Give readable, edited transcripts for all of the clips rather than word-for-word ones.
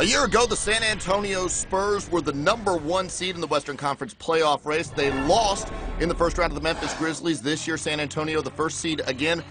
A year ago, the San Antonio Spurs were the #1 seed in the Western Conference playoff race. They lost in the first round of the Memphis Grizzlies. This year, San Antonio, the first seed again,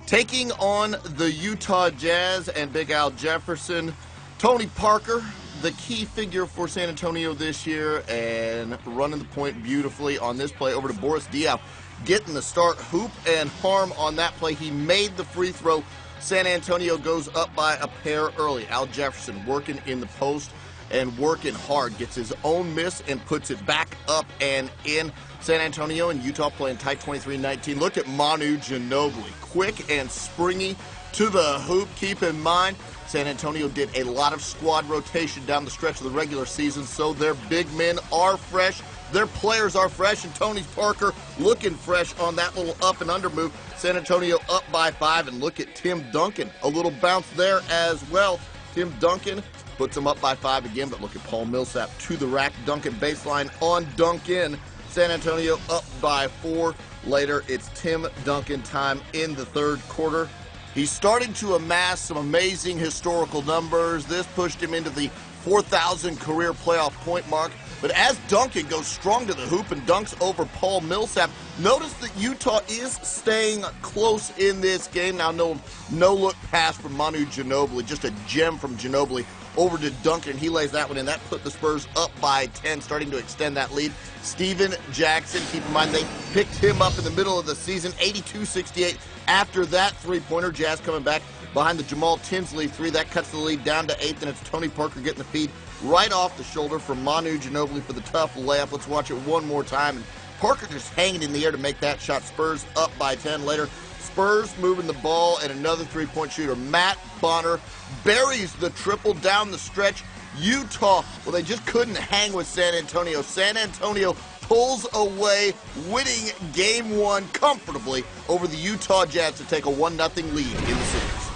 taking on the Utah Jazz and Big Al Jefferson. Tony Parker, the key figure for San Antonio this year, and running the point beautifully on this play over to Boris Diaw, getting the start, hoop and harm on that play. He made the free throw. San Antonio goes up by a pair early. Al Jefferson working in the post and working hard, gets his own miss and puts it back up and in. San Antonio and Utah playing tight 23-19. Look at Manu Ginobili, quick and springy to the hoop. Keep in mind, San Antonio did a lot of squad rotation down the stretch of the regular season, so their big men are fresh. Their players are fresh, and Tony Parker looking fresh on that little up and under move. San Antonio up by 5, and look at Tim Duncan. A little bounce there as well. Tim Duncan puts them up by 5 again, but look at Paul Millsap to the rack. Duncan baseline on Duncan. San Antonio up by 4. Later, it's Tim Duncan time in the third quarter. He's starting to amass some amazing historical numbers. This pushed him into the 4,000 career playoff point mark. But as Duncan goes strong to the hoop and dunks over Paul Millsap, notice that Utah is staying close in this game. Now, no look pass from Manu Ginobili, just a gem from Ginobili over to Duncan. He lays that one in. That put the Spurs up by 10, starting to extend that lead. Steven Jackson, keep in mind, they picked him up in the middle of the season, 82-68. After that three-pointer, Jazz coming back behind the Jamal Tinsley three. That cuts the lead down to 8, and it's Tony Parker getting the feed right off the shoulder from Manu Ginobili for the tough layup. Let's watch it one more time. And Parker just hanging in the air to make that shot. Spurs up by 10 later. Spurs moving the ball, and another three-point shooter, Matt Bonner, buries the triple down the stretch. Utah, well, they just couldn't hang with San Antonio. San Antonio pulls away, winning Game 1 comfortably over the Utah Jazz to take a 1-0 lead in the series.